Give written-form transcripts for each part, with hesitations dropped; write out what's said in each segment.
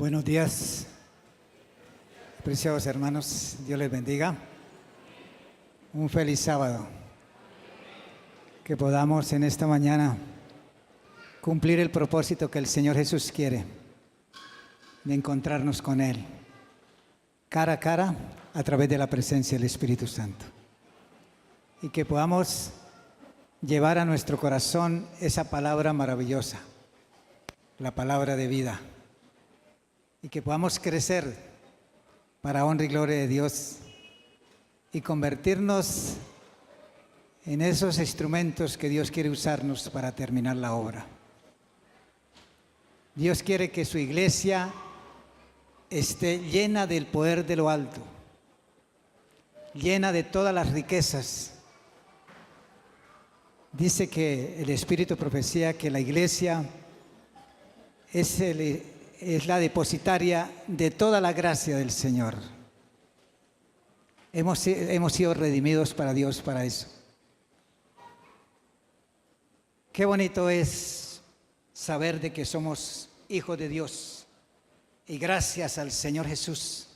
Buenos días, preciados hermanos, Dios les bendiga. Un feliz sábado. Que podamos en esta mañana cumplir el propósito que el Señor Jesús quiere, de encontrarnos con Él, cara a cara, a través de la presencia del Espíritu Santo. Y que podamos llevar a nuestro corazón esa palabra maravillosa, la palabra de vida. Y que podamos crecer para honra y gloria de Dios y convertirnos en esos instrumentos que Dios quiere usarnos para terminar la obra. Dios quiere que su iglesia esté llena del poder de lo alto, llena de todas las riquezas. Dice que el Espíritu profecía que la iglesia es la depositaria de toda la gracia del Señor. Hemos sido redimidos para Dios, para eso. Qué bonito es saber de que somos hijos de Dios. Y gracias al Señor Jesús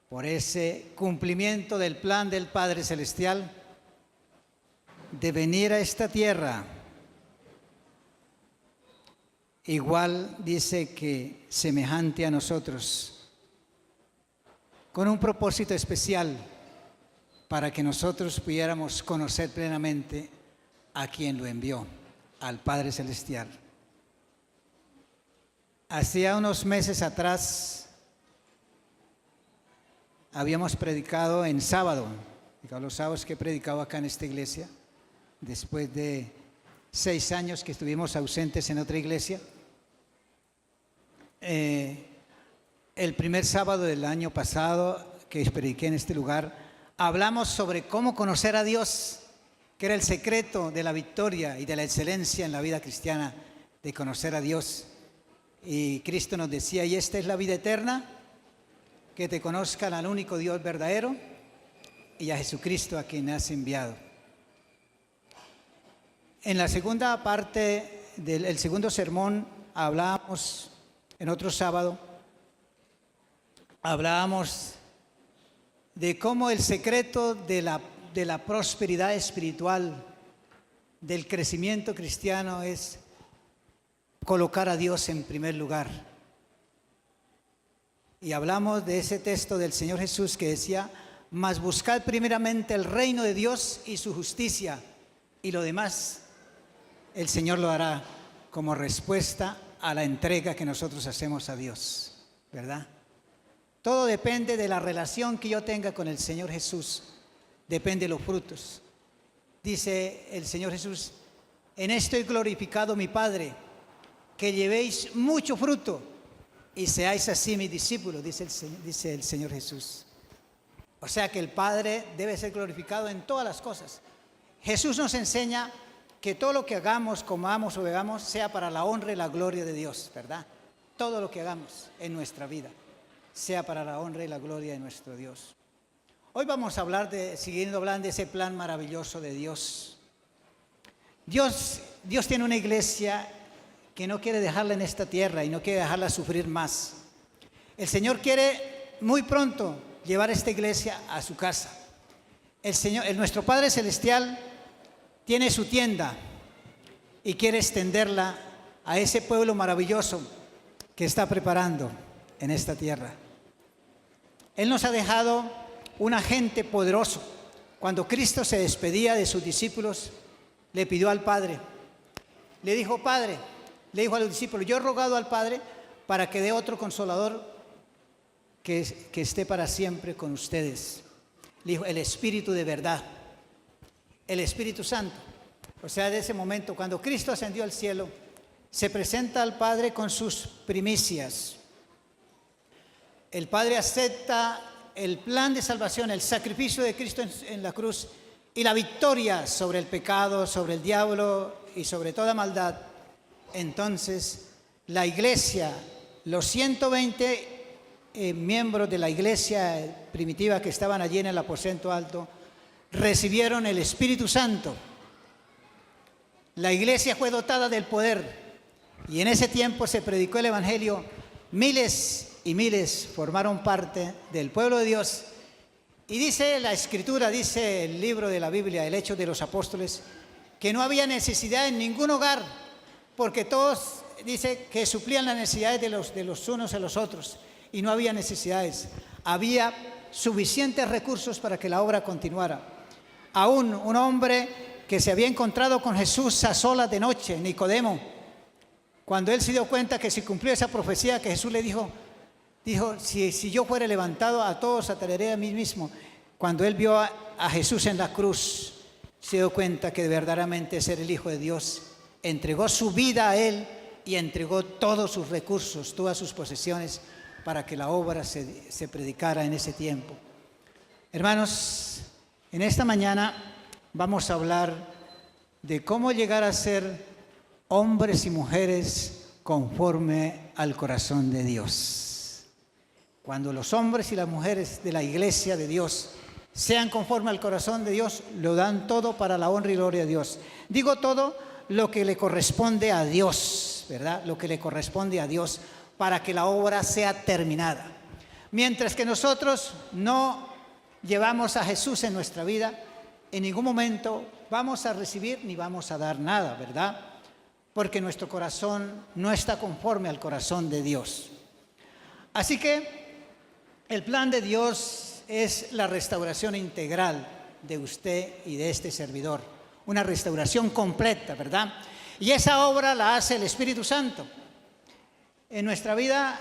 por ese cumplimiento del plan del Padre Celestial de venir a esta tierra. Igual dice que semejante a nosotros, con un propósito especial para que nosotros pudiéramos conocer plenamente a quien lo envió, al Padre Celestial. Hacía unos meses atrás habíamos predicado en sábado, los sábados que he predicado acá en esta iglesia, después de 6 años que estuvimos ausentes en otra iglesia. El primer sábado del año pasado que prediqué en este lugar, hablamos sobre cómo conocer a Dios, que era el secreto de la victoria y de la excelencia en la vida cristiana, de conocer a Dios. Y Cristo nos decía, y esta es la vida eterna, que te conozcan al único Dios verdadero y a Jesucristo a quien has enviado. En la segunda parte del segundo sermón hablábamos, en otro sábado, hablábamos de cómo el secreto de la prosperidad espiritual, del crecimiento cristiano, es colocar a Dios en primer lugar. Y hablamos de ese texto del Señor Jesús que decía, mas buscad primeramente el reino de Dios y su justicia, y lo demás el Señor lo hará como respuesta a la entrega que nosotros hacemos a Dios, ¿verdad? Todo depende de la relación que yo tenga con el Señor Jesús, depende de los frutos. Dice el Señor Jesús, en esto he glorificado mi Padre, que llevéis mucho fruto y seáis así mis discípulos, dice el Señor Jesús. O sea que el Padre debe ser glorificado en todas las cosas. Jesús nos enseña que todo lo que hagamos, comamos o bebamos, sea para la honra y la gloria de Dios, ¿verdad? Todo lo que hagamos en nuestra vida sea para la honra y la gloria de nuestro Dios. Hoy vamos a hablar siguiendo hablando de ese plan maravilloso de Dios. Dios tiene una iglesia que no quiere dejarla en esta tierra y no quiere dejarla sufrir más. El Señor quiere muy pronto llevar esta iglesia a su casa. Nuestro Padre Celestial tiene su tienda y quiere extenderla a ese pueblo maravilloso que está preparando en esta tierra. Él nos ha dejado un agente poderoso. Cuando Cristo se despedía de sus discípulos, le pidió al Padre, le dijo a los discípulos, yo he rogado al Padre para que dé otro consolador que esté para siempre con ustedes. Le dijo, el Espíritu de verdad, el Espíritu Santo. O sea, de ese momento, cuando Cristo ascendió al cielo, se presenta al Padre con sus primicias. El Padre acepta el plan de salvación, el sacrificio de Cristo en la cruz y la victoria sobre el pecado, sobre el diablo y sobre toda maldad. Entonces, la iglesia, los 120 miembros de la iglesia primitiva que estaban allí en el aposento alto, recibieron el Espíritu Santo. La iglesia fue dotada del poder y en ese tiempo se predicó el Evangelio miles y miles formaron parte del pueblo de Dios. Y dice la Escritura, dice el libro de la Biblia, el Hechos de los Apóstoles, que no había necesidad en ningún hogar, porque todos, dice, que suplían las necesidades de los unos a los otros, y no había necesidades. Había suficientes recursos para que la obra continuara. Aún un hombre que se había encontrado con Jesús a solas de noche, Nicodemo, cuando él se dio cuenta que se cumplió esa profecía que Jesús le dijo, si yo fuera levantado, a todos atraeré a mí mismo. Cuando él vio a Jesús en la cruz, se dio cuenta que verdaderamente es el Hijo de Dios. Entregó su vida a él y entregó todos sus recursos, todas sus posesiones, para que la obra se predicara en ese tiempo. Hermanos, en esta mañana vamos a hablar de cómo llegar a ser hombres y mujeres conforme al corazón de Dios. Cuando los hombres y las mujeres de la iglesia de Dios sean conforme al corazón de Dios, lo dan todo para la honra y gloria de Dios. Digo todo lo que le corresponde a Dios, ¿verdad? Lo que le corresponde a Dios para que la obra sea terminada. Mientras que nosotros no llevamos a Jesús en nuestra vida, en ningún momento vamos a recibir ni vamos a dar nada, ¿verdad? Porque nuestro corazón no está conforme al corazón de Dios. Así que el plan de Dios es la restauración integral de usted y de este servidor. Una restauración completa, ¿verdad? Y esa obra la hace el Espíritu Santo. En nuestra vida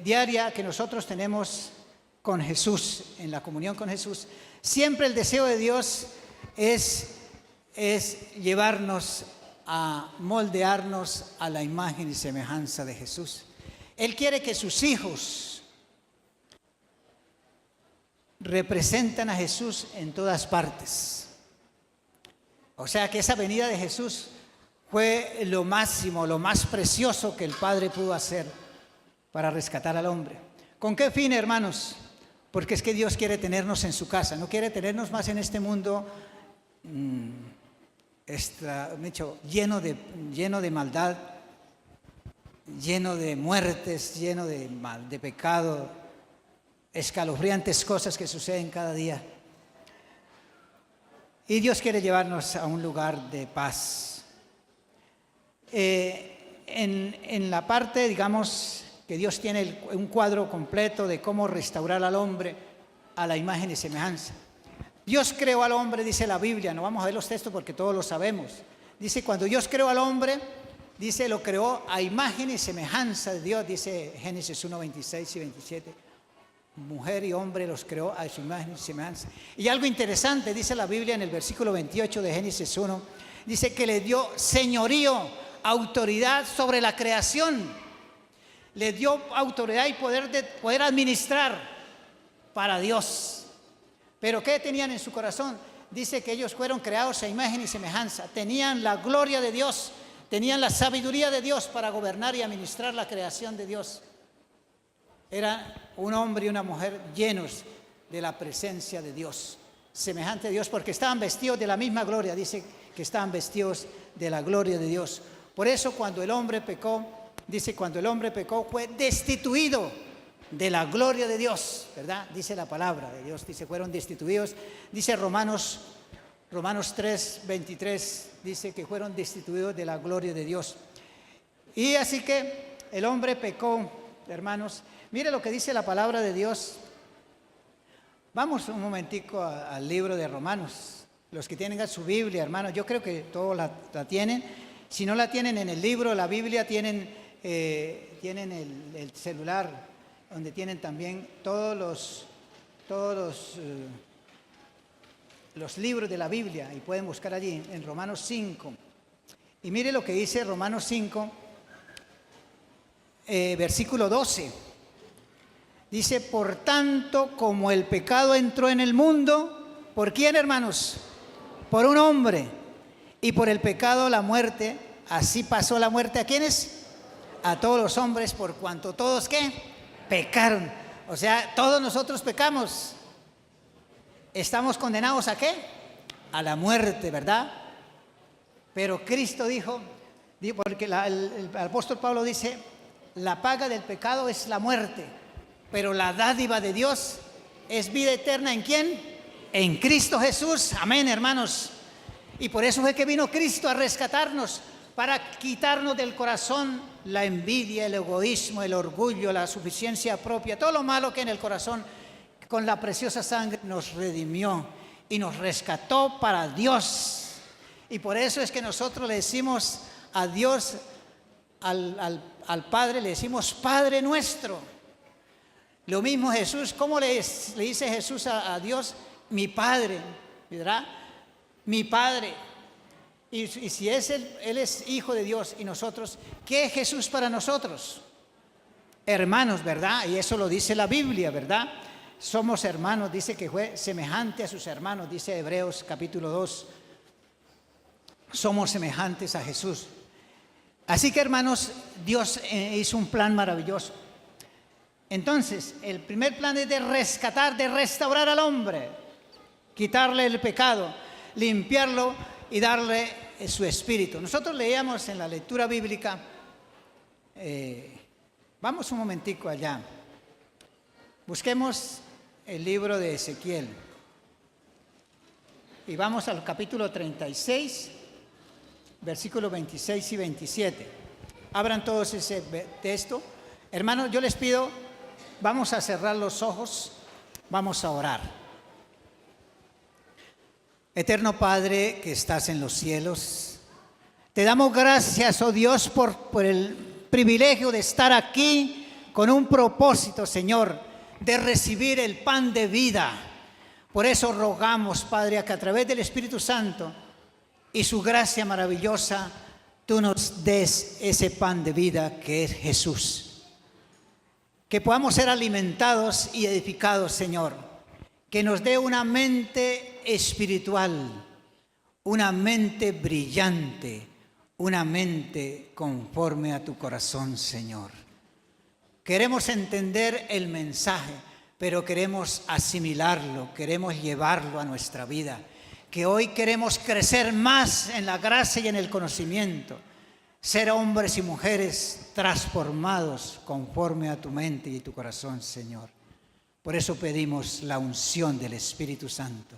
diaria que nosotros tenemos con Jesús, en la comunión con Jesús, siempre el deseo de Dios es llevarnos a moldearnos a la imagen y semejanza de Jesús. Él quiere que sus hijos representan a Jesús en todas partes. O sea que esa venida de Jesús fue lo máximo, lo más precioso que el Padre pudo hacer para rescatar al hombre. ¿Con qué fin, hermanos? Porque es que Dios quiere tenernos en su casa, no quiere tenernos más en este mundo lleno de maldad, lleno de muertes, lleno de pecado, escalofriantes cosas que suceden cada día. Y Dios quiere llevarnos a un lugar de paz. En la parte, digamos, que Dios tiene un cuadro completo de cómo restaurar al hombre a la imagen y semejanza. Dios creó al hombre, dice la Biblia, no vamos a ver los textos porque todos lo sabemos. Dice, cuando Dios creó al hombre, dice, lo creó a imagen y semejanza de Dios, dice Génesis 1, 26 y 27. Mujer y hombre los creó a su imagen y semejanza. Y algo interesante, dice la Biblia en el versículo 28 de Génesis 1, dice que le dio señorío, autoridad sobre la creación. Le dio autoridad y poder administrar para Dios. Pero ¿qué tenían en su corazón? Dice que ellos fueron creados a imagen y semejanza. Tenían la gloria de Dios, tenían la sabiduría de Dios para gobernar y administrar la creación de Dios. Era un hombre y una mujer llenos de la presencia de Dios, semejante a Dios, porque estaban vestidos de la misma gloria. Dice que estaban vestidos de la gloria de Dios. Por eso cuando el hombre pecó, dice, cuando el hombre pecó fue destituido de la gloria de Dios, ¿verdad? Dice la palabra de Dios, dice, fueron destituidos. Dice Romanos 3, 23, dice que fueron destituidos de la gloria de Dios. Y así que el hombre pecó, hermanos. Mire lo que dice la palabra de Dios. Vamos un momentico al libro de Romanos. Los que tienen su Biblia, hermanos, yo creo que todos la tienen. Si no la tienen en el libro, la Biblia, tienen el celular, donde tienen también todos los libros de la Biblia, y pueden buscar allí en Romanos 5. Y mire lo que dice Romanos 5, versículo 12. Dice, por tanto, como el pecado entró en el mundo, ¿por quién, hermanos? Por un hombre. Y por el pecado la muerte, así pasó la muerte, ¿a quiénes? A todos los hombres, por cuanto todos, ¿qué? Pecaron. O sea, todos nosotros pecamos. ¿Estamos condenados a qué? A la muerte, ¿verdad? Pero Cristo dijo, porque el apóstol Pablo dice la paga del pecado es la muerte, pero la dádiva de Dios es vida eterna. ¿En quién? En Cristo Jesús. Amén, hermanos. Y por eso fue que vino Cristo a rescatarnos, para quitarnos del corazón la envidia, el egoísmo, el orgullo, la suficiencia propia, todo lo malo que en el corazón, con la preciosa sangre nos redimió y nos rescató para Dios. Y por eso es que nosotros le decimos a Dios, al Padre, le decimos Padre nuestro. Lo mismo Jesús, ¿cómo le dice Jesús a Dios? Mi Padre, ¿verdad? Mi Padre. Y si Él es Hijo de Dios y nosotros, ¿qué es Jesús para nosotros? Hermanos, ¿verdad? Y eso lo dice la Biblia, ¿verdad? Somos hermanos, dice que fue semejante a sus hermanos, dice Hebreos capítulo 2. Somos semejantes a Jesús. Así que, hermanos, Dios hizo un plan maravilloso. Entonces, el primer plan es de rescatar, de restaurar al hombre, quitarle el pecado, limpiarlo y darle su espíritu. Nosotros leíamos en la lectura bíblica, vamos un momentico allá, busquemos el libro de Ezequiel y vamos al capítulo 36, versículos 26 y 27. Abran todos ese texto. Hermanos, yo les pido, vamos a cerrar los ojos, vamos a orar. Eterno Padre que estás en los cielos, te damos gracias, oh Dios, por el privilegio de estar aquí con un propósito, Señor, de recibir el pan de vida. Por eso rogamos, Padre, que a través del Espíritu Santo y su gracia maravillosa, tú nos des ese pan de vida que es Jesús. Que podamos ser alimentados y edificados, Señor. Que nos dé una mente espiritual, una mente brillante, una mente conforme a tu corazón, Señor. Queremos entender el mensaje, pero queremos asimilarlo, queremos llevarlo a nuestra vida. Que hoy queremos crecer más en la gracia y en el conocimiento, ser hombres y mujeres transformados conforme a tu mente y tu corazón, Señor. Por eso pedimos la unción del Espíritu Santo.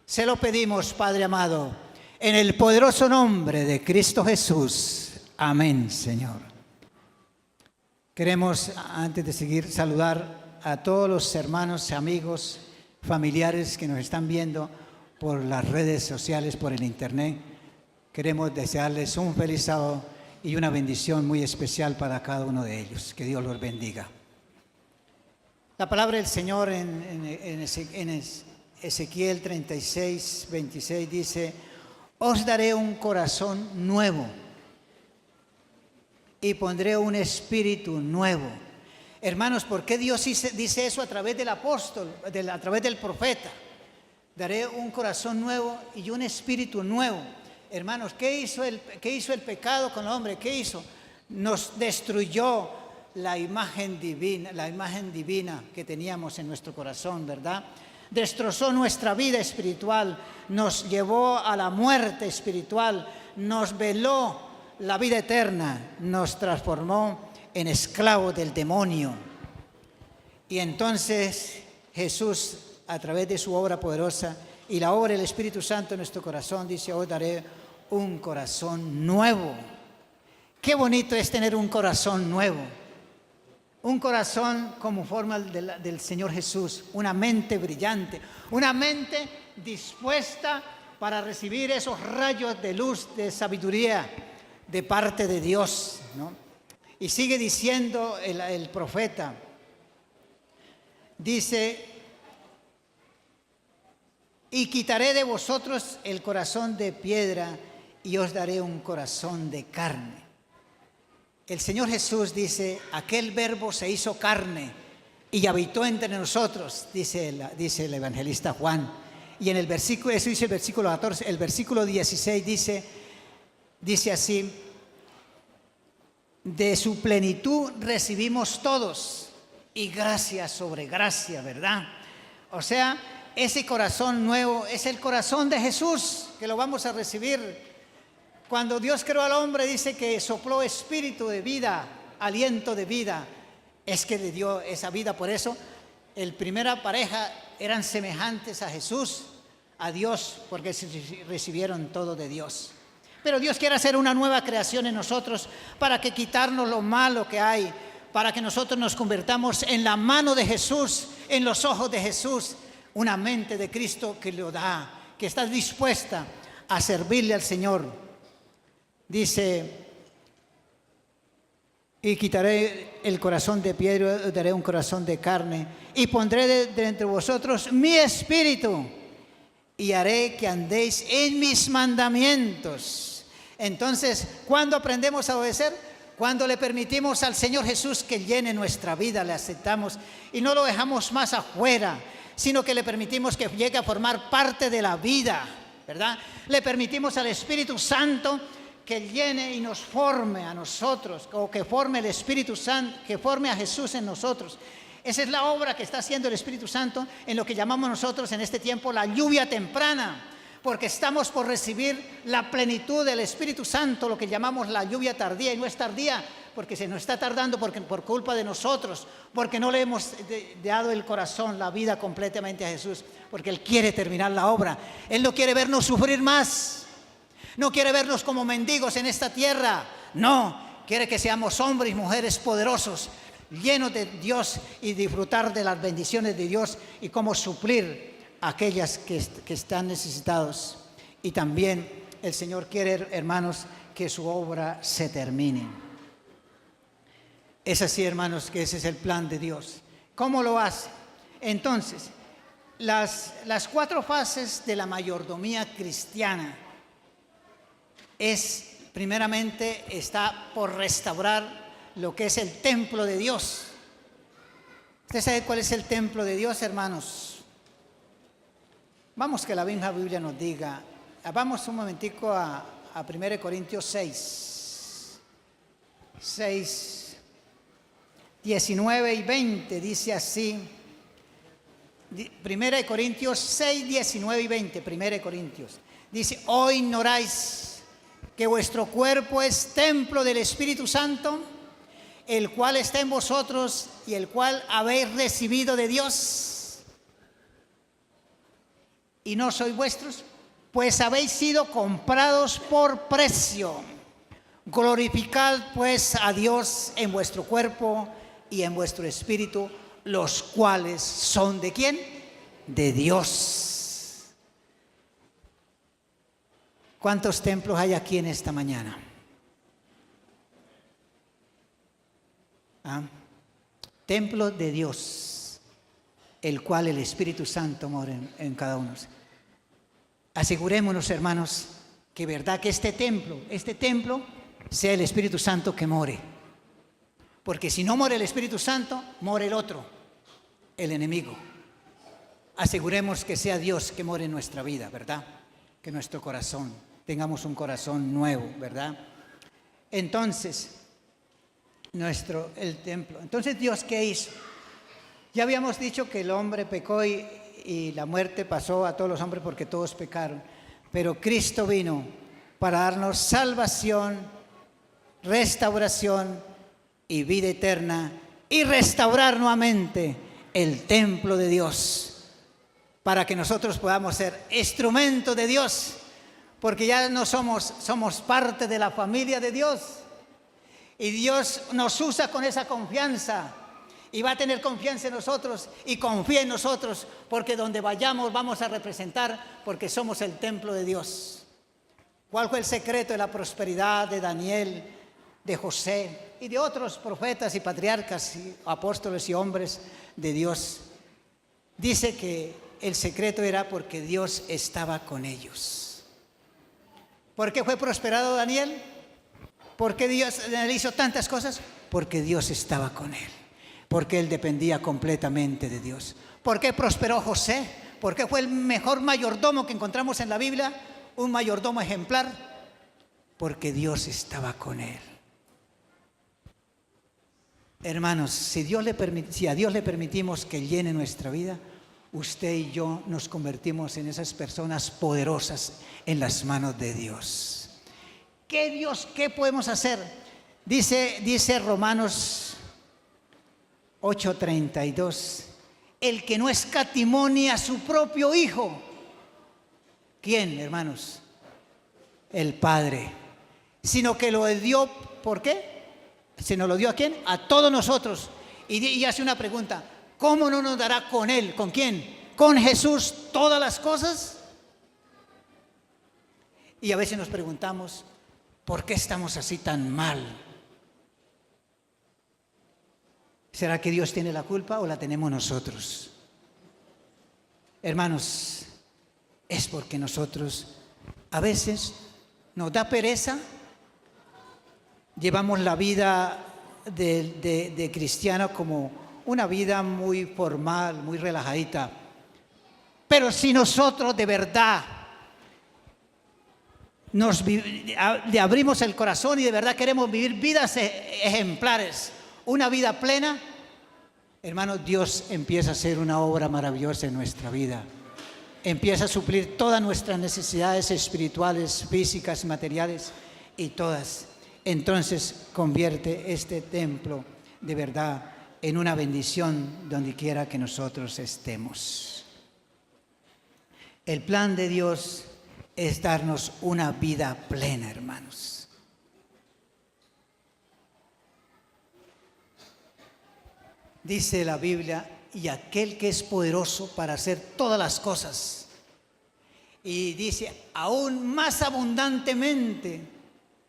Se lo pedimos, Padre amado, en el poderoso nombre de Cristo Jesús. Amén, Señor. Queremos, antes de seguir, saludar a todos los hermanos, amigos, familiares que nos están viendo por las redes sociales, por el internet. Queremos desearles un feliz sábado y una bendición muy especial para cada uno de ellos. Que Dios los bendiga. La palabra del Señor en Ezequiel 36, 26 dice: os daré un corazón nuevo y pondré un espíritu nuevo. Hermanos, ¿por qué Dios dice eso a través del apóstol, a través del profeta? Daré un corazón nuevo y un espíritu nuevo. Hermanos, ¿qué hizo el pecado con el hombre? ¿Qué hizo? Nos destruyó la imagen divina que teníamos en nuestro corazón, ¿verdad? Destrozó nuestra vida espiritual, nos llevó a la muerte espiritual, nos veló la vida eterna, nos transformó en esclavos del demonio. Y entonces Jesús, a través de su obra poderosa y la obra del Espíritu Santo en nuestro corazón, dice: os daré un corazón nuevo. Qué bonito es tener un corazón nuevo. Un corazón como forma del Señor Jesús, una mente brillante, una mente dispuesta para recibir esos rayos de luz, de sabiduría de parte de Dios, ¿no? Y sigue diciendo el profeta, dice: y quitaré de vosotros el corazón de piedra y os daré un corazón de carne. El Señor Jesús dice: aquel verbo se hizo carne y habitó entre nosotros, dice el evangelista Juan. Y en el versículo, eso dice el versículo 14, el versículo 16 dice así: de su plenitud recibimos todos, y gracia sobre gracia, ¿verdad? O sea, ese corazón nuevo es el corazón de Jesús, que lo vamos a recibir. Cuando Dios creó al hombre, dice que sopló espíritu de vida aliento de vida, es que le dio esa vida. Por eso, el primera pareja eran semejantes a Jesús, a Dios, porque recibieron todo de Dios. Pero Dios quiere hacer una nueva creación en nosotros para que quitarnos lo malo que hay, para que nosotros nos convertamos en la mano de Jesús, en los ojos de Jesús, una mente de Cristo que lo da, que está dispuesta a servirle al Señor. Dice: y quitaré el corazón de piedra, daré un corazón de carne, y pondré de entre vosotros mi espíritu, y haré que andéis en mis mandamientos. Entonces, ¿cuándo aprendemos a obedecer? Cuando le permitimos al Señor Jesús que llene nuestra vida, le aceptamos y no lo dejamos más afuera, sino que le permitimos que llegue a formar parte de la vida, ¿verdad? Le permitimos al Espíritu Santo que llene y nos forme a nosotros, o que forme el Espíritu Santo, que forme a Jesús en nosotros. Esa es la obra que está haciendo el Espíritu Santo en lo que llamamos nosotros en este tiempo la lluvia temprana, porque estamos por recibir la plenitud del Espíritu Santo, lo que llamamos la lluvia tardía, y no es tardía porque se nos está tardando por culpa de nosotros, porque no le hemos dado el corazón, la vida completamente a Jesús, porque Él quiere terminar la obra. Él no quiere vernos sufrir más, no quiere vernos como mendigos en esta tierra, no, quiere que seamos hombres y mujeres poderosos, llenos de Dios, y disfrutar de las bendiciones de Dios y cómo suplir a aquellas que están necesitados. Y también el Señor quiere, hermanos, que su obra se termine. Es así, hermanos, que ese es el plan de Dios. ¿Cómo lo hace? Entonces, las 4 fases de la mayordomía cristiana es, primeramente, está por restaurar lo que es el templo de Dios. ¿Usted sabe cuál es el templo de Dios, hermanos? Vamos que la misma Biblia nos diga. Vamos un momentico a 1 Corintios 6, 19 y 20, dice así. 1 Corintios 6, 19 y 20, 1 Corintios. Dice: ¿o ignoráis que vuestro cuerpo es templo del Espíritu Santo, el cual está en vosotros y el cual habéis recibido de Dios, y no sois vuestros? Pues habéis sido comprados por precio. Glorificad pues a Dios en vuestro cuerpo y en vuestro espíritu, los cuales son ¿de quién? De Dios. ¿Cuántos templos hay aquí en esta mañana? Templo de Dios, el cual el Espíritu Santo mora en cada uno. Asegurémonos, hermanos, que verdad que este templo sea el Espíritu Santo que more. Porque si no more el Espíritu Santo, more el otro, el enemigo. Aseguremos que sea Dios que more en nuestra vida, ¿verdad? Que nuestro corazón, tengamos un corazón nuevo, ¿verdad? Entonces, el templo. Entonces, ¿Dios qué hizo? Ya habíamos dicho que el hombre pecó y la muerte pasó a todos los hombres porque todos pecaron. Pero Cristo vino para darnos salvación, restauración y vida eterna, y restaurar nuevamente el templo de Dios, para que nosotros podamos ser instrumento de Dios, porque ya no somos parte de la familia de Dios, y Dios nos usa con esa confianza, y va a tener confianza en nosotros y confía en nosotros, porque donde vayamos vamos a representar, porque somos el templo de Dios. ¿Cuál fue el secreto de la prosperidad de Daniel, de José y de otros profetas y patriarcas y apóstoles y hombres de Dios? Dice que el secreto era porque Dios estaba con ellos. ¿Por qué fue prosperado Daniel? ¿Por qué Dios hizo tantas cosas? Porque Dios estaba con él. Porque él dependía completamente de Dios. ¿Por qué prosperó José? ¿Por qué fue el mejor mayordomo que encontramos en la Biblia? Un mayordomo ejemplar. Porque Dios estaba con él. Hermanos, si a Dios le permitimos que llene nuestra vida, usted y yo nos convertimos en esas personas poderosas en las manos de Dios. ¿Qué podemos hacer? Dice Romanos 8:32, el que no escatimó ni a su propio Hijo. ¿Quién, hermanos? El Padre. Sino que lo dio, ¿por qué? Sino lo dio ¿a quién? A todos nosotros. Y hace una pregunta, ¿cómo no nos dará con Él? ¿Con quién? ¿Con Jesús todas las cosas? Y a veces nos preguntamos, ¿por qué estamos así tan mal? ¿Será que Dios tiene la culpa o la tenemos nosotros? Hermanos, es porque nosotros a veces nos da pereza, llevamos la vida de cristiano como una vida muy formal, muy relajadita. Pero si nosotros de verdad le abrimos el corazón y de verdad queremos vivir vidas ejemplares, una vida plena, hermanos, Dios empieza a hacer una obra maravillosa en nuestra vida. Empieza a suplir todas nuestras necesidades espirituales, físicas, materiales y todas. Entonces convierte este templo de verdad en una bendición donde quiera que nosotros estemos. El plan de Dios es darnos una vida plena, hermanos. Dice la Biblia, y aquel que es poderoso para hacer todas las cosas. Y dice, aún más abundantemente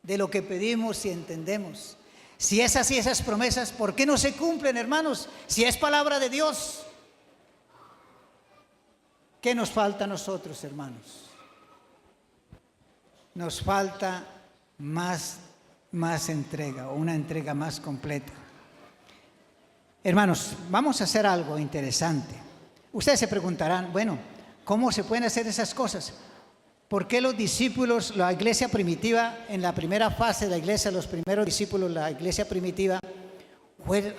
de lo que pedimos y entendemos. Si es así, esas promesas, ¿por qué no se cumplen, hermanos? Si es palabra de Dios. ¿Qué nos falta a nosotros, hermanos? Nos falta más entrega, o una entrega más completa. Hermanos, vamos a hacer algo interesante. Ustedes se preguntarán, bueno, ¿cómo se pueden hacer esas cosas? ¿Por qué los discípulos, la iglesia primitiva, en la primera fase de la iglesia, los primeros discípulos, la iglesia primitiva,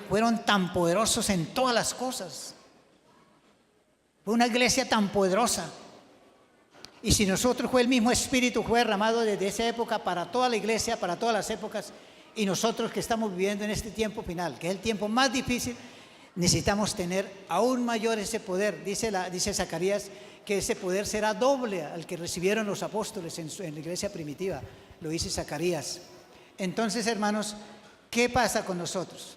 fueron tan poderosos en todas las cosas? Fue una iglesia tan poderosa. Y si nosotros fue el mismo Espíritu, fue derramado desde esa época para toda la iglesia, para todas las épocas, y nosotros que estamos viviendo en este tiempo final, que es el tiempo más difícil, necesitamos tener aún mayor ese poder. Dice Zacarías que ese poder será doble al que recibieron los apóstoles en la iglesia primitiva. Lo dice Zacarías. Entonces, hermanos, ¿qué pasa con nosotros?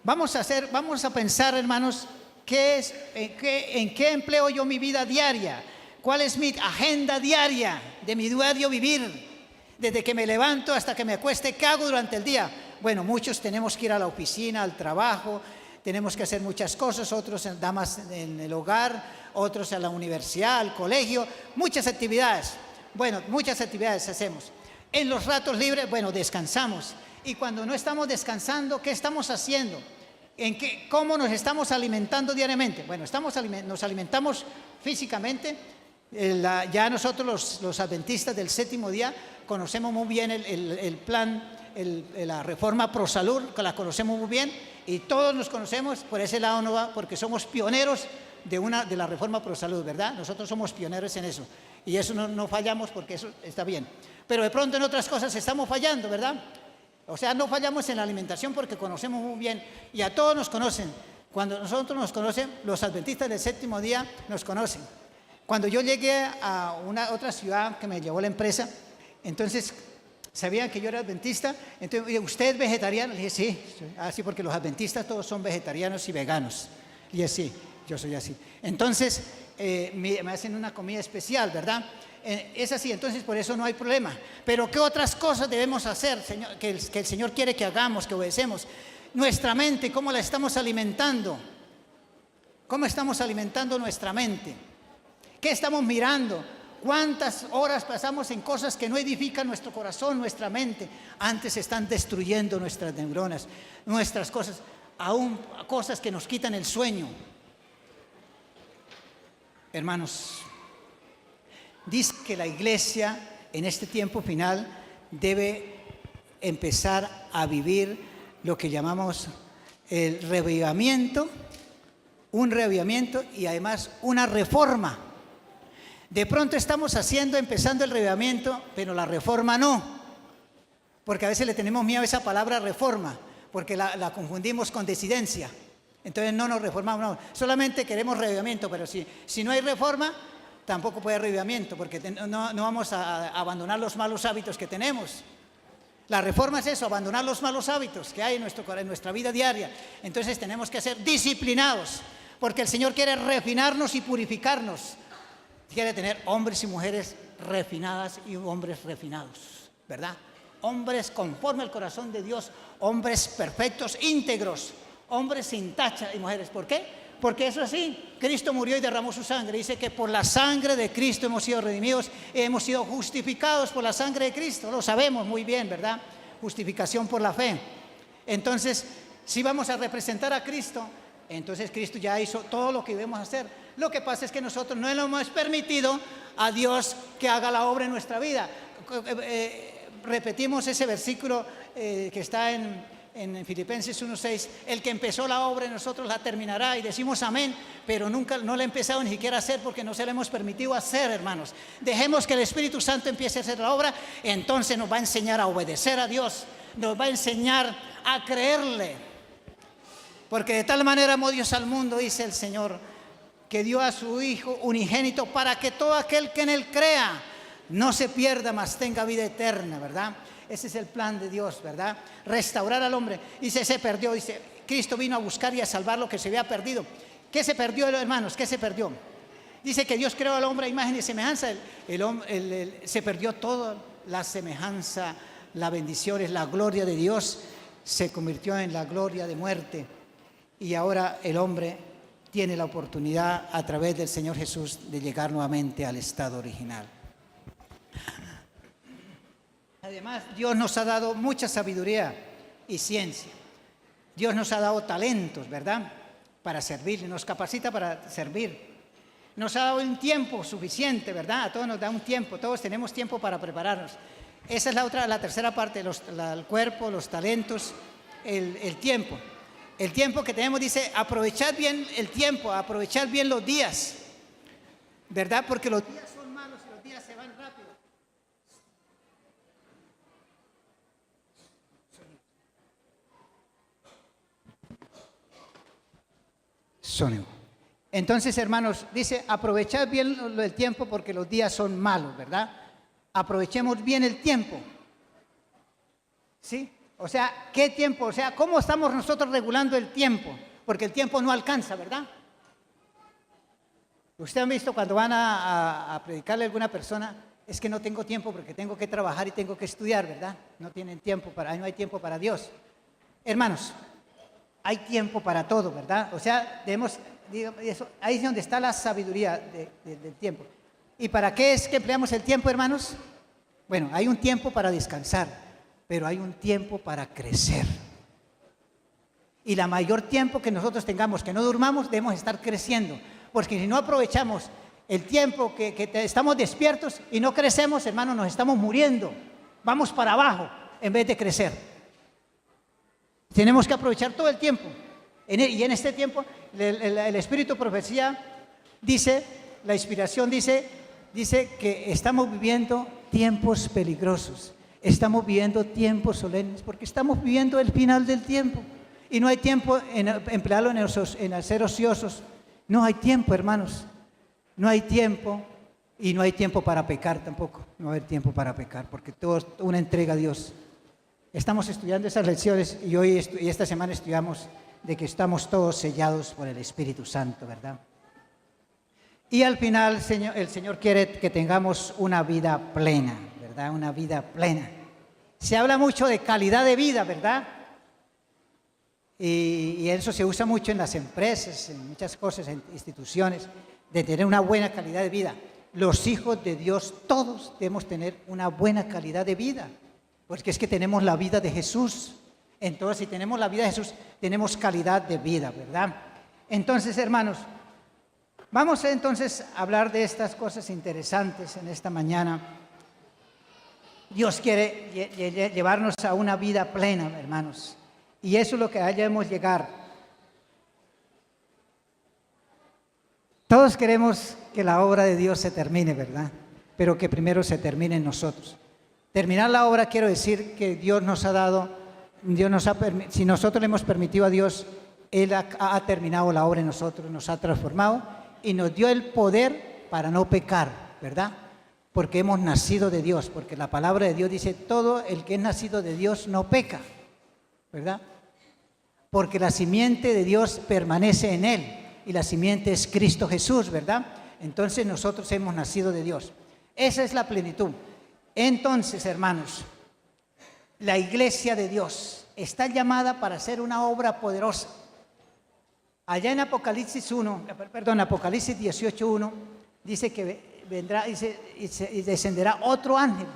Vamos a pensar, hermanos, ¿en qué empleo yo mi vida diaria? ¿Cuál es mi agenda diaria de mi diario vivir? Desde que me levanto hasta que me acueste, ¿qué hago durante el día? Bueno, muchos tenemos que ir a la oficina, al trabajo, tenemos que hacer muchas cosas, otros damas en el hogar, otros a la universidad, al colegio, muchas actividades. Bueno, muchas actividades hacemos. En los ratos libres, bueno, descansamos. Y cuando no estamos descansando, ¿qué estamos haciendo? ¿Cómo nos estamos alimentando diariamente? Bueno, nos alimentamos físicamente. Ya nosotros los adventistas del séptimo día conocemos muy bien el plan, la reforma ProSalud, que la conocemos muy bien, y todos nos conocemos, por ese lado no va, porque somos pioneros de la reforma ProSalud, ¿verdad? Nosotros somos pioneros en eso, y eso no fallamos porque eso está bien. Pero de pronto en otras cosas estamos fallando, ¿verdad? O sea, no fallamos en la alimentación porque conocemos muy bien, y a todos nos conocen. Cuando nosotros nos conocen, los adventistas del séptimo día nos conocen. Cuando yo llegué a otra ciudad que me llevó la empresa, entonces sabían que yo era adventista. Entonces, ¿usted es vegetariano? Le dije, sí, así porque los adventistas todos son vegetarianos y veganos. Y dije, sí, yo soy así. Entonces, me hacen una comida especial, ¿verdad? Es así, entonces por eso no hay problema. Pero ¿qué otras cosas debemos hacer, Señor, que el Señor quiere que hagamos, que obedecemos? Nuestra mente, ¿cómo la estamos alimentando? ¿Cómo estamos alimentando nuestra mente? ¿Qué estamos mirando? ¿Cuántas horas pasamos en cosas que no edifican nuestro corazón, nuestra mente? Antes están destruyendo nuestras neuronas, nuestras cosas, aún cosas que nos quitan el sueño. Hermanos, dice que la iglesia en este tiempo final debe empezar a vivir lo que llamamos el reavivamiento, un reavivamiento y además una reforma. De pronto estamos empezando el reavivamiento, pero la reforma no. porque a veces le tenemos miedo a esa palabra reforma, porque la confundimos con disidencia. Entonces no nos reformamos, no. Solamente queremos revivimiento, pero si no hay reforma, tampoco puede haber revivimiento, porque no vamos a abandonar los malos hábitos que tenemos. La reforma es eso, abandonar los malos hábitos que hay en nuestra vida diaria. Entonces tenemos que ser disciplinados, porque el Señor quiere refinarnos y purificarnos. Quiere tener hombres y mujeres refinadas y hombres refinados, ¿verdad? Hombres conforme al corazón de Dios, hombres perfectos, íntegros, hombres sin tacha y mujeres. ¿Por qué? Porque eso es así. Cristo murió y derramó su sangre. Dice que por la sangre de Cristo hemos sido redimidos, hemos sido justificados por la sangre de Cristo. Lo sabemos muy bien, ¿verdad? Justificación por la fe. Entonces, si vamos a representar a Cristo, entonces Cristo ya hizo todo lo que debemos hacer. Lo que pasa es que nosotros no le hemos permitido a Dios que haga la obra en nuestra vida. Repetimos ese versículo que está en Filipenses 1:6, el que empezó la obra en nosotros la terminará, y decimos amén, pero nunca, no la he empezado ni siquiera a hacer porque no se la hemos permitido hacer, hermanos. Dejemos que el Espíritu Santo empiece a hacer la obra, entonces nos va a enseñar a obedecer a Dios, nos va a enseñar a creerle, porque de tal manera amó Dios al mundo, dice el Señor, que dio a su Hijo unigénito para que todo aquel que en Él crea no se pierda, mas tenga vida eterna, ¿verdad? Ese es el plan de Dios, ¿verdad? Restaurar al hombre. Dice, se perdió, dice, Cristo vino a buscar y a salvar lo que se había perdido. ¿Qué se perdió, hermanos? ¿Qué se perdió? Dice que Dios creó al hombre a imagen y semejanza. Se perdió toda la semejanza, las bendiciones, la gloria de Dios se convirtió en la gloria de muerte. Y ahora el hombre tiene la oportunidad a través del Señor Jesús de llegar nuevamente al estado original. Además, Dios nos ha dado mucha sabiduría y ciencia. Dios nos ha dado talentos, ¿verdad? Para servir, nos capacita para servir. Nos ha dado un tiempo suficiente, ¿verdad? A todos nos da un tiempo, todos tenemos tiempo para prepararnos. Esa es la tercera parte, el cuerpo, los talentos, el tiempo. El tiempo que tenemos, dice, aprovechad bien el tiempo, aprovechad bien los días, ¿verdad? Porque los días son malos y los días se van rápido. Sonido. Entonces, hermanos, dice, aprovechad bien el tiempo porque los días son malos, ¿verdad? Aprovechemos bien el tiempo. ¿Sí? O sea, ¿qué tiempo? O sea, ¿cómo estamos nosotros regulando el tiempo? Porque el tiempo no alcanza, ¿verdad? Ustedes han visto cuando van a predicarle a alguna persona, es que no tengo tiempo porque tengo que trabajar y tengo que estudiar, ¿verdad? No tienen tiempo no hay tiempo para Dios. Hermanos, hay tiempo para todo, ¿verdad? O sea, ahí es donde está la sabiduría del tiempo. ¿Y para qué es que empleamos el tiempo, hermanos? Bueno, hay un tiempo para descansar, pero hay un tiempo para crecer. Y la mayor tiempo que nosotros tengamos, que no durmamos, debemos estar creciendo. Porque si no aprovechamos el tiempo que estamos despiertos y no crecemos, hermanos, nos estamos muriendo. Vamos para abajo en vez de crecer. Tenemos que aprovechar todo el tiempo. Y en este tiempo, el Espíritu de Profecía dice, la inspiración dice que estamos viviendo tiempos peligrosos. Estamos viviendo tiempos solemnes porque estamos viviendo el final del tiempo. Y no hay tiempo en emplearlo en ser ociosos. No hay tiempo, hermanos. No hay tiempo y no hay tiempo para pecar tampoco. No va a haber tiempo para pecar porque todo es una entrega a Dios. Estamos estudiando esas lecciones y esta semana estudiamos de que estamos todos sellados por el Espíritu Santo, ¿verdad? Y al final el Señor quiere que tengamos una vida plena, ¿verdad? Una vida plena. Se habla mucho de calidad de vida, ¿verdad? Y eso se usa mucho en las empresas, en muchas cosas, en instituciones, de tener una buena calidad de vida. Los hijos de Dios, todos debemos tener una buena calidad de vida, porque es que tenemos la vida de Jesús. Entonces, si tenemos la vida de Jesús, tenemos calidad de vida, ¿verdad? Entonces, hermanos, vamos entonces a hablar de estas cosas interesantes en esta mañana. Dios quiere llevarnos a una vida plena, hermanos. Y eso es lo que debemos llegar. Todos queremos que la obra de Dios se termine, ¿verdad? Pero que primero se termine en nosotros. Terminar la obra quiero decir que Dios nos ha dado, si nosotros le hemos permitido a Dios, Él ha terminado la obra en nosotros, nos ha transformado y nos dio el poder para no pecar, ¿verdad? Porque hemos nacido de Dios, porque la palabra de Dios dice, todo el que es nacido de Dios no peca, ¿verdad? Porque la simiente de Dios permanece en Él y la simiente es Cristo Jesús, ¿verdad? Entonces nosotros hemos nacido de Dios. Esa es la plenitud. Entonces, hermanos, la iglesia de Dios está llamada para hacer una obra poderosa. Allá en Apocalipsis 18:1 dice que vendrá y descenderá otro ángel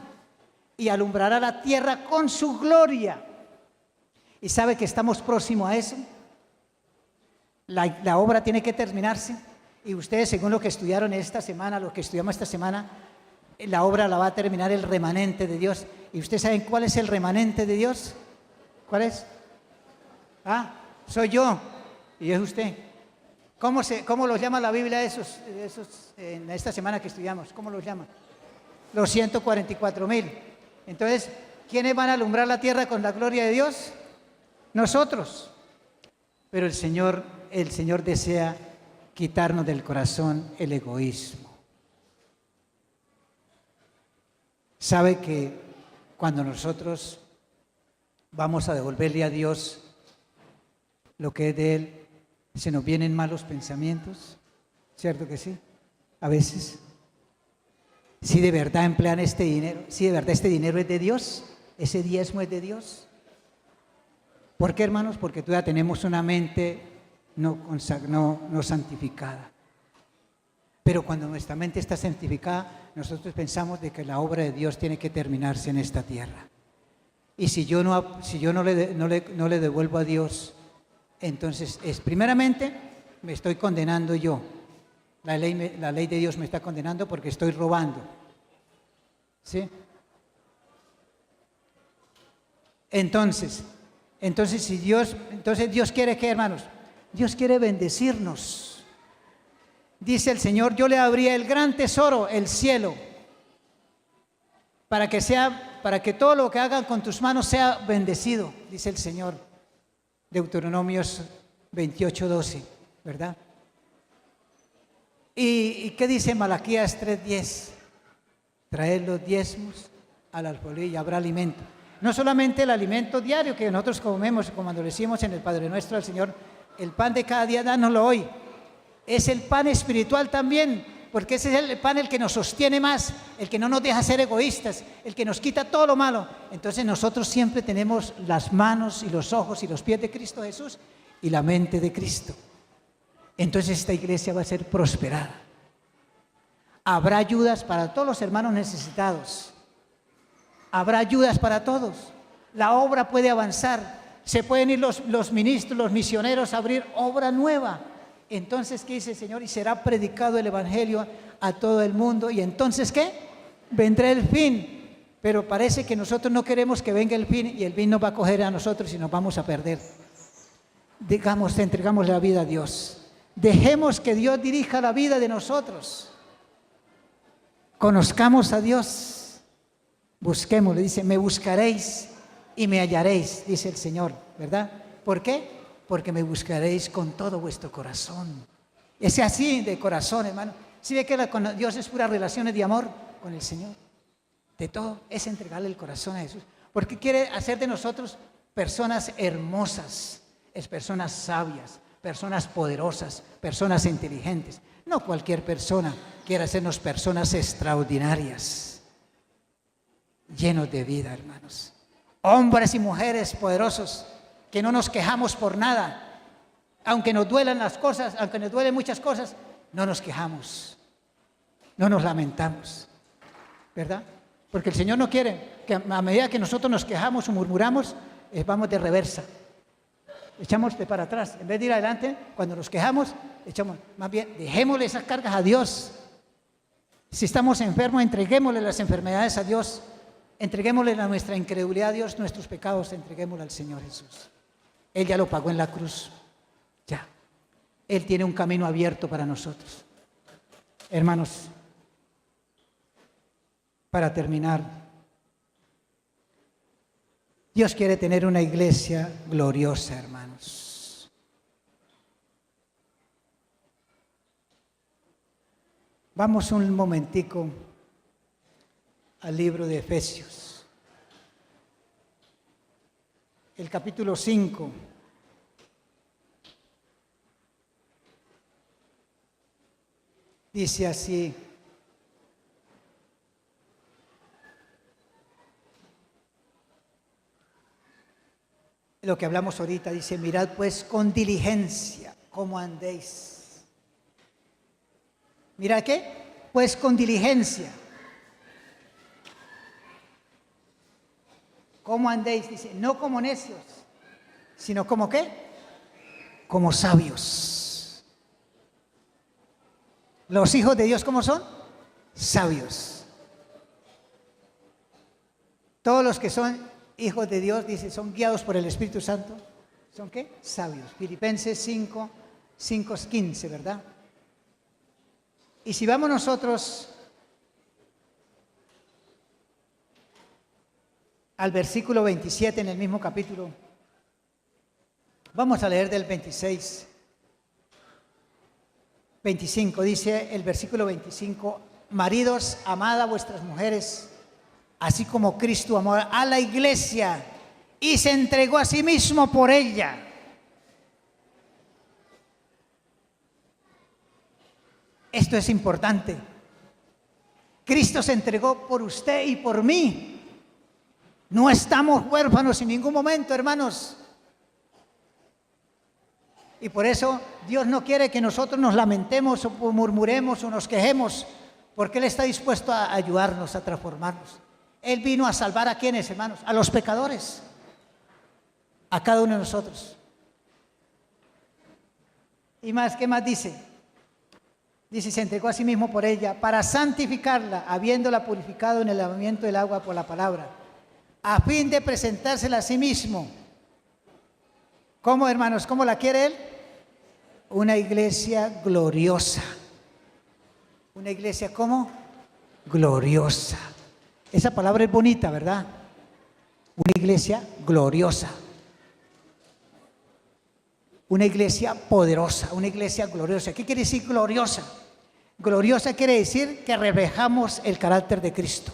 y alumbrará la tierra con su gloria. ¿Y sabe que estamos próximos a eso? La obra tiene que terminarse y ustedes, según lo que estudiaron esta semana, lo que estudiamos esta semana, la obra la va a terminar el remanente de Dios. ¿Y ustedes saben cuál es el remanente de Dios? ¿Cuál es? Soy yo y es usted. ¿Cómo los llama la Biblia esos en esta semana que estudiamos? ¿Cómo los llama? Los 144,000. Entonces, ¿quiénes van a alumbrar la tierra con la gloria de Dios? Nosotros. Pero el Señor desea quitarnos del corazón el egoísmo. Sabe que cuando nosotros vamos a devolverle a Dios lo que es de Él, se nos vienen malos pensamientos, ¿cierto que sí? A veces. Si de verdad emplean este dinero, si de verdad este dinero es de Dios, ese diezmo es de Dios. ¿Por qué, hermanos? Porque todavía tenemos una mente no santificada. Pero cuando nuestra mente está santificada, nosotros pensamos de que la obra de Dios tiene que terminarse en esta tierra. Y si yo no le devuelvo a Dios, entonces primeramente me estoy condenando yo. La ley de Dios me está condenando porque estoy robando. ¿Sí? Entonces Dios quiere ¿qué, hermanos? Dios quiere bendecirnos. Dice el Señor, yo le abrí el gran tesoro, el cielo, para que todo lo que hagan con tus manos sea bendecido, dice el Señor. Deuteronomios 28:12, ¿verdad? ¿Y qué dice Malaquías 3:10? Traed los diezmos al alfolí y habrá alimento. No solamente el alimento diario que nosotros comemos, como cuando le decimos en el Padre Nuestro al Señor, el pan de cada día, dánoslo hoy. Es el pan espiritual también, porque ese es el pan el que nos sostiene más, el que no nos deja ser egoístas, el que nos quita todo lo malo. Entonces nosotros siempre tenemos las manos y los ojos y los pies de Cristo Jesús y la mente de Cristo. Entonces esta iglesia va a ser prosperada. Habrá ayudas para todos los hermanos necesitados. Habrá ayudas para todos. La obra puede avanzar. Se pueden ir los ministros, los misioneros a abrir obra nueva. Entonces, ¿qué dice el Señor? Y será predicado el Evangelio a todo el mundo. ¿Y entonces qué? Vendrá el fin. Pero parece que nosotros no queremos que venga el fin y el fin nos va a coger a nosotros y nos vamos a perder. Entregamos la vida a Dios. Dejemos que Dios dirija la vida de nosotros. Conozcamos a Dios. Busquémosle. Dice, me buscaréis y me hallaréis, dice el Señor, ¿verdad? ¿Por qué? Porque me buscaréis con todo vuestro corazón. Es así de corazón, hermano. ¿Sí ve que con Dios es puras relaciones de amor con el Señor? De todo, es entregarle el corazón a Jesús. Porque quiere hacer de nosotros personas hermosas, es personas sabias, personas poderosas, personas inteligentes. No cualquier persona quiere hacernos personas extraordinarias, llenos de vida, hermanos. Hombres y mujeres poderosos, que no nos quejamos por nada. Aunque nos duelan las cosas, aunque nos duelen muchas cosas, no nos quejamos, no nos lamentamos, ¿verdad? Porque el Señor no quiere que a medida que nosotros nos quejamos o murmuramos, vamos de reversa. Echamos de para atrás. En vez de ir adelante, cuando nos quejamos, echamos. Más bien, dejémosle esas cargas a Dios. Si estamos enfermos, entreguémosle las enfermedades a Dios. Entreguémosle nuestra incredulidad a Dios, nuestros pecados, entreguémosle al Señor Jesús. Él ya lo pagó en la cruz. Ya. Él tiene un camino abierto para nosotros. Hermanos, para terminar, Dios quiere tener una iglesia gloriosa, hermanos. Vamos un momentico al libro de Efesios, el capítulo 5. Dice así: lo que hablamos ahorita, dice, mirad pues con diligencia cómo andéis. ¿Mirad qué? Pues con diligencia. ¿Cómo andéis? Dice, no como necios, sino como ¿qué? Como sabios. Los hijos de Dios, ¿cómo son? Sabios. Todos los que son hijos de Dios, dice, son guiados por el Espíritu Santo. ¿Son qué? Sabios. Filipenses 5, 15, ¿verdad? Y si vamos nosotros al versículo 27 en el mismo capítulo, vamos a leer del 26, 25, dice el versículo 25, maridos, amad a vuestras mujeres, así como Cristo amó a la iglesia y se entregó a sí mismo por ella. Esto es importante. Cristo se entregó por usted y por mí. No estamos huérfanos en ningún momento, hermanos. Y por eso Dios no quiere que nosotros nos lamentemos o murmuremos o nos quejemos, porque Él está dispuesto a ayudarnos, a transformarnos. Él vino a salvar a quienes, hermanos, a los pecadores, a cada uno de nosotros. Y más, ¿qué más dice? Dice, se entregó a sí mismo por ella, para santificarla, habiéndola purificado en el lavamiento del agua por la palabra, a fin de presentársela a sí mismo. ¿Cómo, hermanos? ¿Cómo la quiere Él? Una iglesia gloriosa. Una iglesia, ¿cómo? Gloriosa. Esa palabra es bonita, ¿verdad? Una iglesia gloriosa. Una iglesia poderosa, una iglesia gloriosa. ¿Qué quiere decir gloriosa? Gloriosa quiere decir que reflejamos el carácter de Cristo.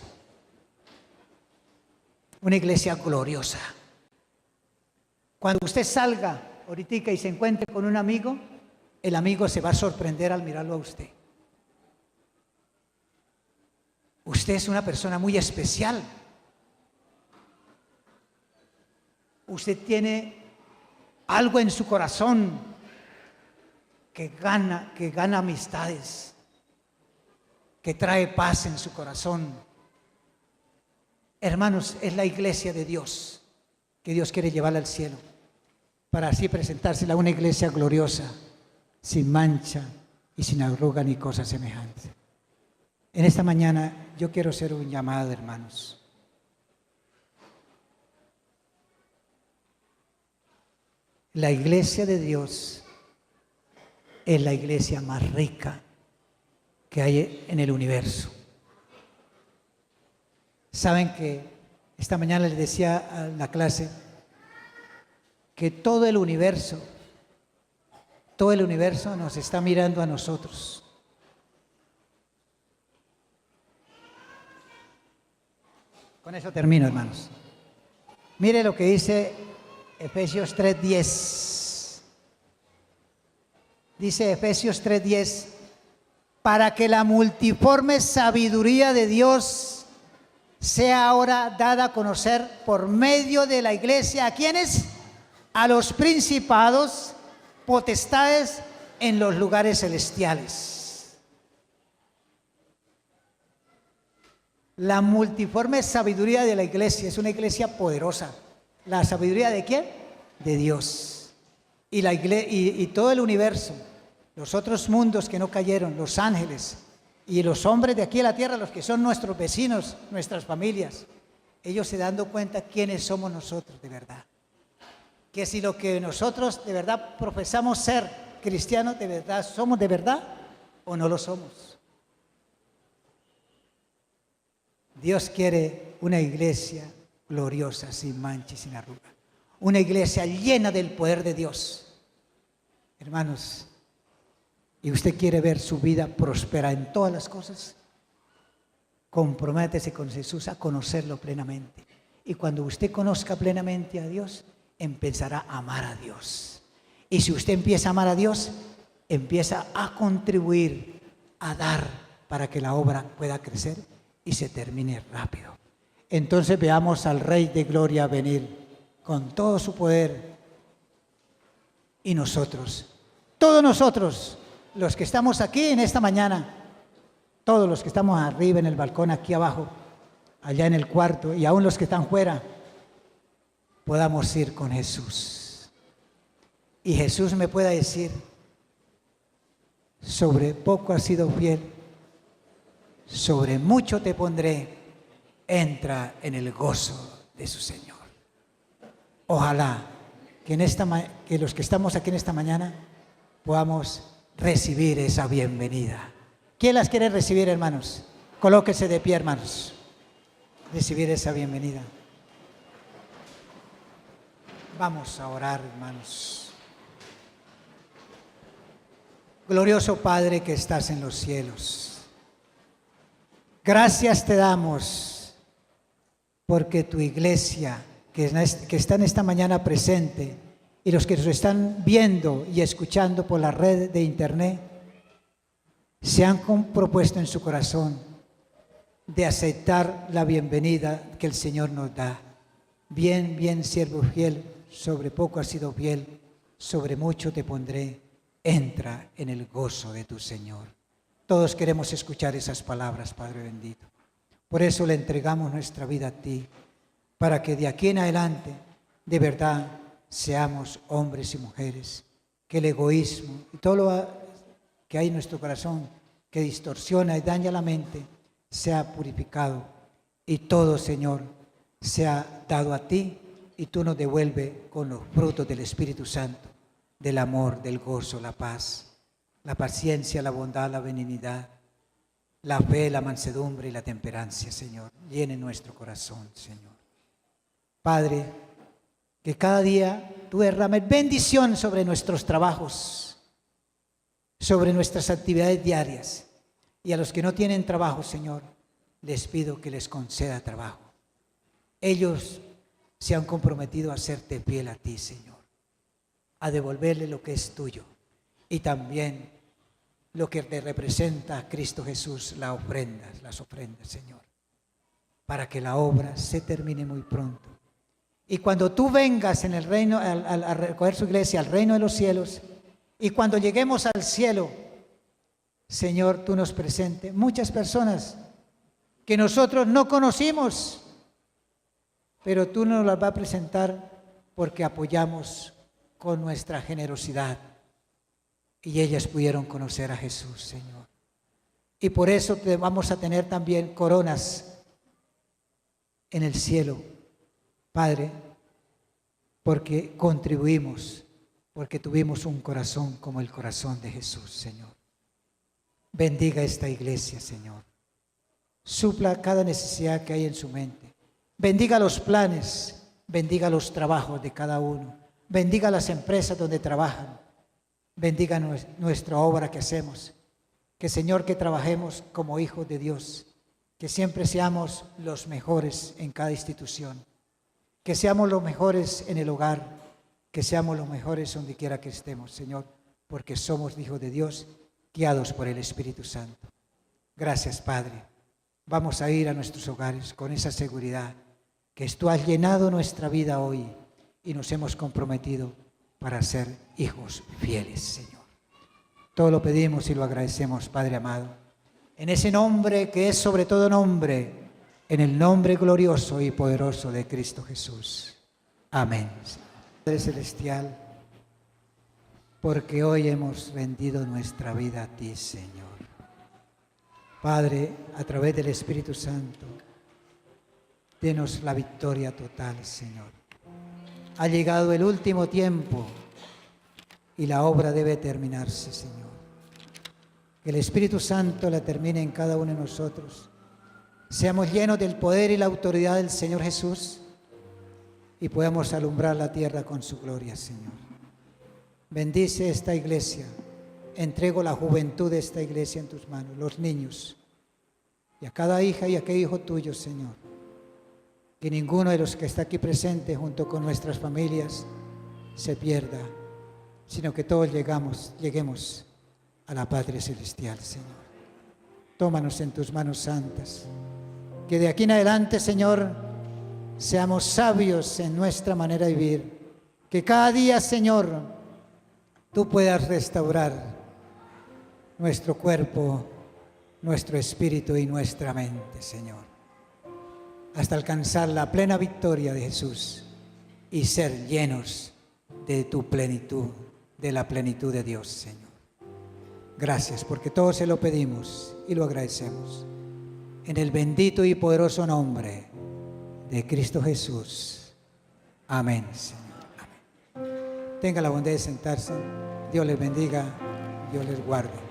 Una iglesia gloriosa. Cuando usted salga ahorita y se encuentre con un amigo, el amigo se va a sorprender al mirarlo a usted. Usted es una persona muy especial. Usted tiene algo en su corazón que gana amistades, que trae paz en su corazón. Hermanos, es la iglesia de Dios, que Dios quiere llevarla al cielo, para así presentársela a una iglesia gloriosa, sin mancha y sin arruga ni cosa semejante. En esta mañana yo quiero hacer un llamado, hermanos. La iglesia de Dios es la iglesia más rica que hay en el universo. Saben que esta mañana les decía a la clase que todo el universo nos está mirando a nosotros. Con eso termino, hermanos. Mire lo que dice Efesios 3:10. Dice Efesios 3:10, para que la multiforme sabiduría de Dios sea ahora dada a conocer por medio de la iglesia. ¿A quiénes? A los principados, potestades en los lugares celestiales. La multiforme sabiduría de la iglesia es una iglesia poderosa. ¿La sabiduría de quién? De Dios. Y todo el universo, los otros mundos que no cayeron, los ángeles y los hombres de aquí en la tierra, los que son nuestros vecinos, nuestras familias, ellos se dando cuenta quiénes somos nosotros de verdad. Que si lo que nosotros de verdad profesamos ser cristianos, de verdad, ¿somos de verdad o no lo somos? Dios quiere una iglesia gloriosa, sin mancha y sin arruga. Una iglesia llena del poder de Dios. Hermanos, ¿y usted quiere ver su vida próspera en todas las cosas? Comprométese con Jesús a conocerlo plenamente. Y cuando usted conozca plenamente a Dios, empezará a amar a Dios. Y si usted empieza a amar a Dios, empieza a contribuir, a dar para que la obra pueda crecer y se termine rápido. Entonces veamos al Rey de Gloria venir con todo su poder. Y nosotros, todos nosotros, los que estamos aquí en esta mañana, todos los que estamos arriba en el balcón, aquí abajo, allá en el cuarto, y aún los que están fuera, podamos ir con Jesús. Y Jesús me pueda decir: sobre poco has sido fiel, sobre mucho te pondré, entra en el gozo de su Señor. Ojalá que los que estamos aquí en esta mañana podamos recibir esa bienvenida. ¿Quién las quiere recibir, hermanos? Colóquese de pie, hermanos. Recibir esa bienvenida. Vamos a orar, hermanos. Glorioso Padre que estás en los cielos, gracias te damos porque tu iglesia que está en esta mañana presente y los que nos están viendo y escuchando por la red de internet se han propuesto en su corazón de aceptar la bienvenida que el Señor nos da. Bien, bien, siervo fiel, sobre poco has sido fiel, sobre mucho te pondré, entra en el gozo de tu Señor. Todos queremos escuchar esas palabras, Padre bendito. Por eso le entregamos nuestra vida a ti, para que de aquí en adelante, de verdad, seamos hombres y mujeres, que el egoísmo y todo lo que hay en nuestro corazón, que distorsiona y daña la mente, sea purificado y todo, Señor, sea dado a ti y tú nos devuelves con los frutos del Espíritu Santo, del amor, del gozo, la paz, la paciencia, la bondad, la benignidad, la fe, la mansedumbre y la temperancia, Señor. Llene nuestro corazón, Señor. Padre, que cada día tú derrames bendición sobre nuestros trabajos, sobre nuestras actividades diarias. Y a los que no tienen trabajo, Señor, les pido que les conceda trabajo. Ellos se han comprometido a hacerte fiel a ti, Señor, a devolverle lo que es tuyo y también lo que te representa a Cristo Jesús, las ofrendas, Señor, para que la obra se termine muy pronto. Y cuando tú vengas en el reino, a recoger su iglesia al reino de los cielos, y cuando lleguemos al cielo, Señor, tú nos presentes muchas personas que nosotros no conocimos, pero tú nos las vas a presentar porque apoyamos con nuestra generosidad y ellas pudieron conocer a Jesús, Señor. Y por eso te vamos a tener también coronas en el cielo, Padre, porque contribuimos, porque tuvimos un corazón como el corazón de Jesús, Señor. Bendiga esta iglesia, Señor. Supla cada necesidad que hay en su mente. Bendiga los planes, bendiga los trabajos de cada uno. Bendiga las empresas donde trabajan. Bendiga nuestra obra que hacemos. Que, Señor, que trabajemos como hijos de Dios. Que siempre seamos los mejores en cada institución. Que seamos los mejores en el hogar. Que seamos los mejores donde quiera que estemos, Señor. Porque somos hijos de Dios, guiados por el Espíritu Santo. Gracias, Padre. Vamos a ir a nuestros hogares con esa seguridad que tú has llenado nuestra vida hoy y nos hemos comprometido para ser hijos fieles, Señor. Todo lo pedimos y lo agradecemos, Padre amado, en ese nombre que es sobre todo nombre, en el nombre glorioso y poderoso de Cristo Jesús. Amén. Padre Celestial, porque hoy hemos rendido nuestra vida a ti, Señor. Padre, a través del Espíritu Santo, denos la victoria total, Señor. Ha llegado el último tiempo y la obra debe terminarse, Señor. Que el Espíritu Santo la termine en cada uno de nosotros. Seamos llenos del poder y la autoridad del Señor Jesús y podamos alumbrar la tierra con su gloria, Señor. Bendice esta iglesia. Entrego la juventud de esta iglesia en tus manos, los niños, y a cada hija y a cada hijo tuyo, Señor. Que ninguno de los que está aquí presente junto con nuestras familias se pierda, sino que todos lleguemos a la patria celestial, Señor. Tómanos en tus manos santas. Que de aquí en adelante, Señor, seamos sabios en nuestra manera de vivir. Que cada día, Señor, tú puedas restaurar nuestro cuerpo, nuestro espíritu y nuestra mente, Señor, hasta alcanzar la plena victoria de Jesús y ser llenos de tu plenitud, de la plenitud de Dios, Señor. Gracias, porque todo se lo pedimos y lo agradecemos. En el bendito y poderoso nombre de Cristo Jesús. Amén, Señor. Amén. Tenga la bondad de sentarse. Dios les bendiga. Dios les guarde.